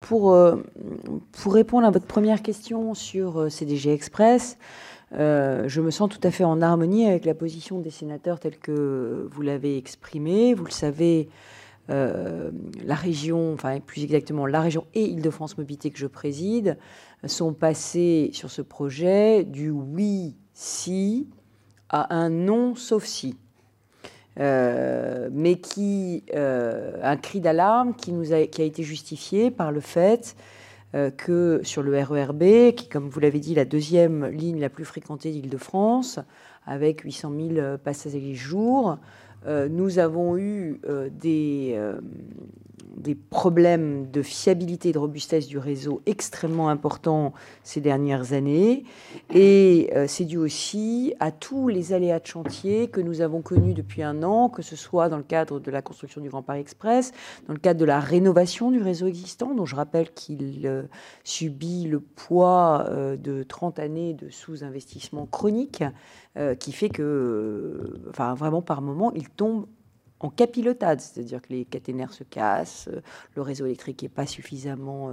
pour répondre à votre première question sur CDG Express, je me sens tout à fait en harmonie avec la position des sénateurs telle que vous l'avez exprimée. Vous le savez, la région, enfin plus exactement la région et Île-de-France Mobilité que je préside, sont passés sur ce projet du oui, si à un non, sauf si. Mais un cri d'alarme qui a été justifié par le fait que sur le RERB, qui, comme vous l'avez dit, la deuxième ligne la plus fréquentée d'Île-de-France, avec 800 000 passagers jour, nous avons eu des problèmes de fiabilité et de robustesse du réseau extrêmement importants ces dernières années. Et c'est dû aussi à tous les aléas de chantier que nous avons connus depuis un an, que ce soit dans le cadre de la construction du Grand Paris Express, dans le cadre de la rénovation du réseau existant, dont je rappelle qu'il subit le poids de 30 années de sous-investissement chronique, qui fait que, enfin, vraiment par moment, il tombe en capilotade, c'est-à-dire que les caténaires se cassent, le réseau électrique n'est pas suffisamment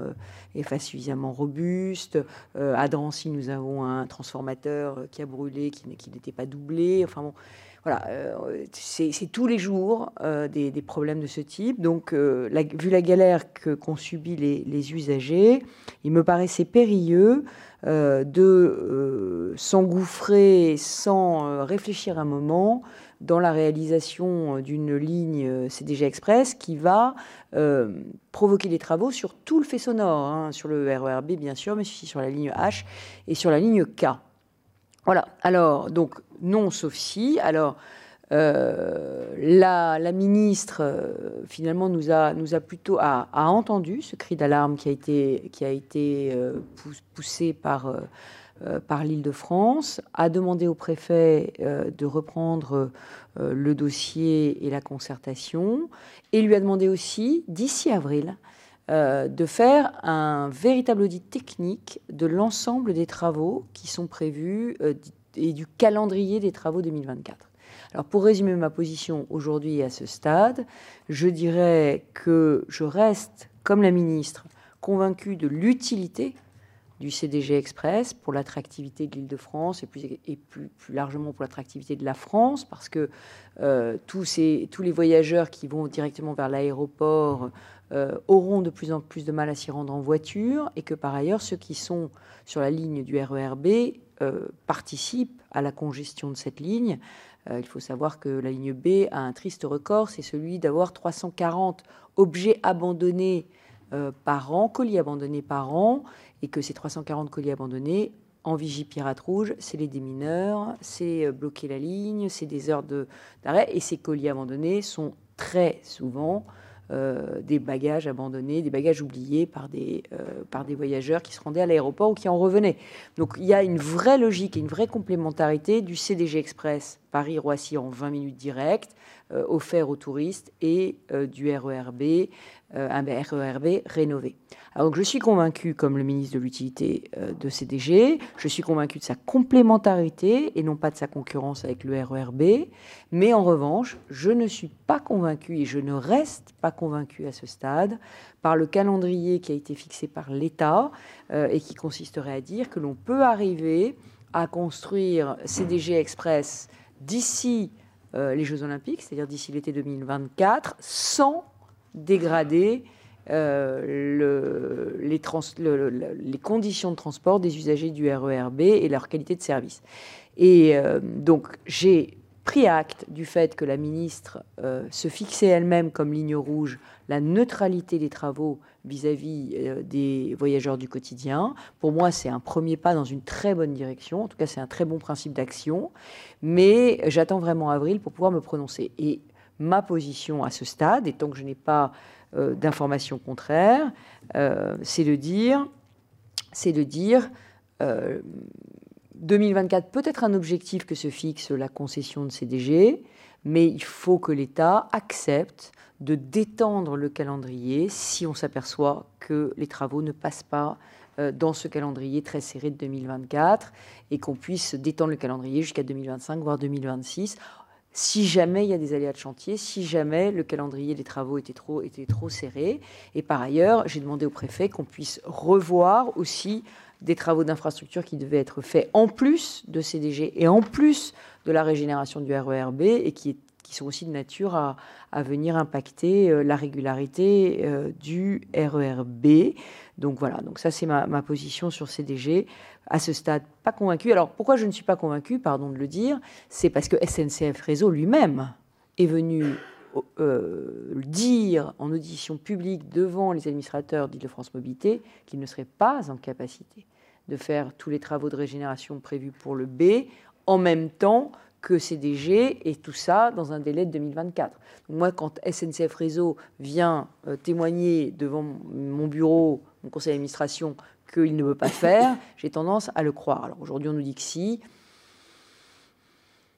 robuste. À Drancy, nous avons un transformateur qui a brûlé, qui n'était pas doublé. Enfin bon, voilà, c'est tous les jours des problèmes de ce type. Donc, vu la galère qu'ont subi les usagers, il me paraissait périlleux de s'engouffrer sans réfléchir un moment dans la réalisation d'une ligne CDG Express qui va provoquer des travaux sur tout le faisceau nord, hein, sur le RERB bien sûr, mais aussi sur la ligne H et sur la ligne K. Voilà, alors, donc, non, sauf si. Alors, la ministre, finalement, nous a plutôt a entendu ce cri d'alarme qui a été poussé par l'Île-de-France, a demandé au préfet de reprendre le dossier et la concertation, et lui a demandé aussi, d'ici avril, de faire un véritable audit technique de l'ensemble des travaux qui sont prévus et du calendrier des travaux 2024. Alors, pour résumer ma position aujourd'hui à ce stade, je dirais que je reste, comme la ministre, convaincue de l'utilité du CDG Express pour l'attractivité de l'Île-de-France et plus largement pour l'attractivité de la France, parce que tous les voyageurs qui vont directement vers l'aéroport auront de plus en plus de mal à s'y rendre en voiture, et que par ailleurs, ceux qui sont sur la ligne du RERB participent à la congestion de cette ligne. Il faut savoir que la ligne B a un triste record, c'est celui d'avoir 340 objets abandonnés par an, colis abandonnés par an, et que ces 340 colis abandonnés, en vigie pirate rouge, c'est les démineurs, c'est bloquer la ligne, c'est des heures d'arrêt, et ces colis abandonnés sont très souvent des bagages abandonnés, des bagages oubliés par des voyageurs qui se rendaient à l'aéroport ou qui en revenaient. Donc il y a une vraie logique et une vraie complémentarité du CDG Express Paris-Roissy en 20 minutes directes, offert aux touristes, et du RERB, un RERB rénové. Alors donc, je suis convaincue, comme le ministre, de l'utilité de CDG, je suis convaincue de sa complémentarité et non pas de sa concurrence avec le RERB, mais en revanche, je ne suis pas convaincue et je ne reste pas convaincue à ce stade par le calendrier qui a été fixé par l'État et qui consisterait à dire que l'on peut arriver à construire CDG Express d'ici les Jeux Olympiques, c'est-à-dire d'ici l'été 2024, sans dégrader les conditions de transport des usagers du RERB et leur qualité de service. Et donc, j'ai pris acte du fait que la ministre se fixait elle-même comme ligne rouge la neutralité des travaux vis-à-vis des voyageurs du quotidien. Pour moi, c'est un premier pas dans une très bonne direction. En tout cas, c'est un très bon principe d'action. Mais j'attends vraiment avril pour pouvoir me prononcer. Et ma position à ce stade, et tant que je n'ai pas d'informations contraires, c'est de dire 2024 peut être un objectif que se fixe la concession de CDG, mais il faut que l'État accepte de détendre le calendrier si on s'aperçoit que les travaux ne passent pas dans ce calendrier très serré de 2024, et qu'on puisse détendre le calendrier jusqu'à 2025, voire 2026. si jamais il y a des aléas de chantier, si jamais le calendrier des travaux était trop serré. Et par ailleurs, j'ai demandé au préfet qu'on puisse revoir aussi des travaux d'infrastructure qui devaient être faits en plus de CDG et en plus de la régénération du RER B et qui sont aussi de nature à venir impacter la régularité du RER B. Donc voilà, donc ça c'est ma position sur CDG. À ce stade, pas convaincue. Alors pourquoi je ne suis pas convaincue, pardon de le dire, c'est parce que SNCF Réseau lui-même est venu dire en audition publique devant les administrateurs d'Île-de-France Mobilité qu'il ne serait pas en capacité de faire tous les travaux de régénération prévus pour le B en même temps que CDG et tout ça dans un délai de 2024. Donc moi, quand SNCF Réseau vient témoigner devant mon bureau, mon conseil d'administration, qu'il ne veut pas faire, j'ai tendance à le croire. Alors aujourd'hui, on nous dit que si.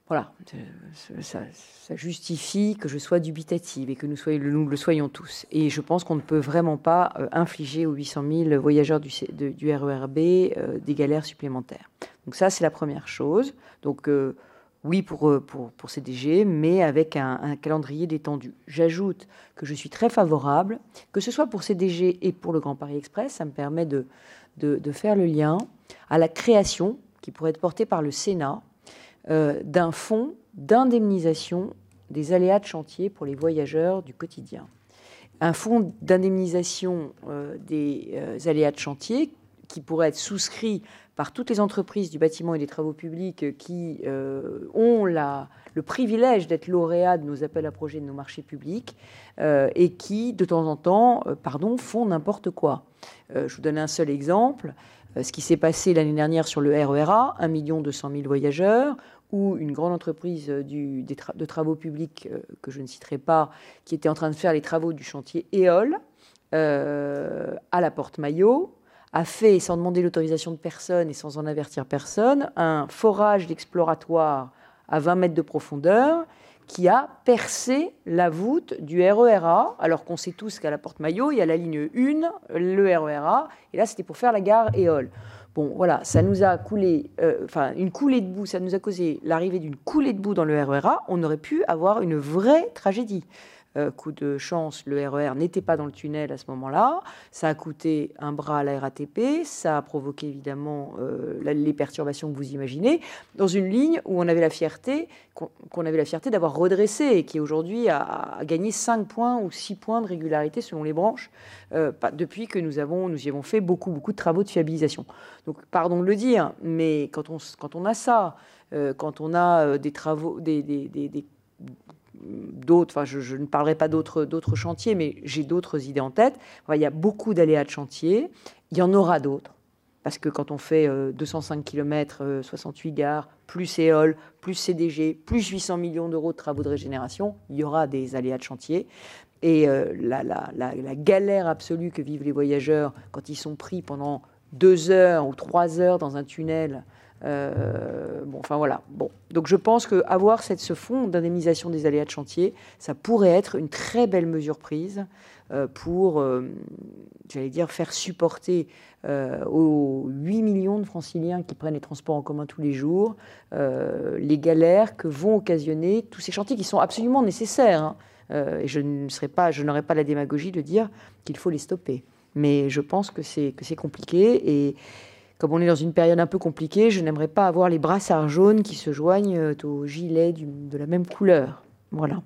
Voilà, ça justifie que je sois dubitative et que nous le soyons tous. Et je pense qu'on ne peut vraiment pas infliger aux 800 000 voyageurs du RER B des galères supplémentaires. Donc ça, c'est la première chose. Donc oui pour CDG, mais avec un calendrier détendu. J'ajoute que je suis très favorable, que ce soit pour CDG et pour le Grand Paris Express, ça me permet de faire le lien à la création, qui pourrait être portée par le Sénat, d'un fonds d'indemnisation des aléas de chantier pour les voyageurs du quotidien. Un fonds d'indemnisation des aléas de chantier qui pourrait être souscrit par toutes les entreprises du bâtiment et des travaux publics qui ont le privilège d'être lauréats de nos appels à projets, de nos marchés publics, et qui, de temps en temps, font n'importe quoi. Je vous donne un seul exemple. Ce qui s'est passé l'année dernière sur le RER A, 1 200 000 voyageurs, où une grande entreprise de travaux publics, que je ne citerai pas, qui était en train de faire les travaux du chantier Éole, à la Porte-Maillot, a fait, sans demander l'autorisation de personne et sans en avertir personne, un forage d'exploratoire à 20 mètres de profondeur qui a percé la voûte du RER A, alors qu'on sait tous qu'à la Porte-Maillot, il y a la ligne 1, le RER A, et là, c'était pour faire la gare Éole. Bon, voilà, ça nous a coulé, une coulée de boue, ça nous a causé l'arrivée d'une coulée de boue dans le RER A. On aurait pu avoir une vraie tragédie. Coup de chance, le RER n'était pas dans le tunnel à ce moment-là. Ça a coûté un bras à la RATP. Ça a provoqué évidemment les perturbations que vous imaginez dans une ligne où on avait la fierté, qu'on avait la fierté d'avoir redressé et qui aujourd'hui a gagné 5 points ou 6 points de régularité selon les branches depuis que nous y avons fait beaucoup de travaux de fiabilisation. Donc, pardon de le dire, mais quand on a ça, quand on a des travaux, d'autres, je ne parlerai pas d'autres chantiers, mais j'ai d'autres idées en tête. Il y a beaucoup d'aléas de chantier. Il y en aura d'autres. Parce que quand on fait 205 km, 68 gares, plus Éole, plus CDG, plus 800 millions d'euros de travaux de régénération, il y aura des aléas de chantier. Et la galère absolue que vivent les voyageurs quand ils sont pris pendant 2 heures ou 3 heures dans un tunnel. Donc je pense qu'avoir ce fonds d'indemnisation des aléas de chantier, ça pourrait être une très belle mesure prise pour, faire supporter aux 8 millions de franciliens qui prennent les transports en commun tous les jours les galères que vont occasionner tous ces chantiers qui sont absolument nécessaires. Et je n'aurai pas la démagogie de dire qu'il faut les stopper. Mais je pense que c'est compliqué et comme on est dans une période un peu compliquée, je n'aimerais pas avoir les brassards jaunes qui se joignent aux gilets de la même couleur. Voilà.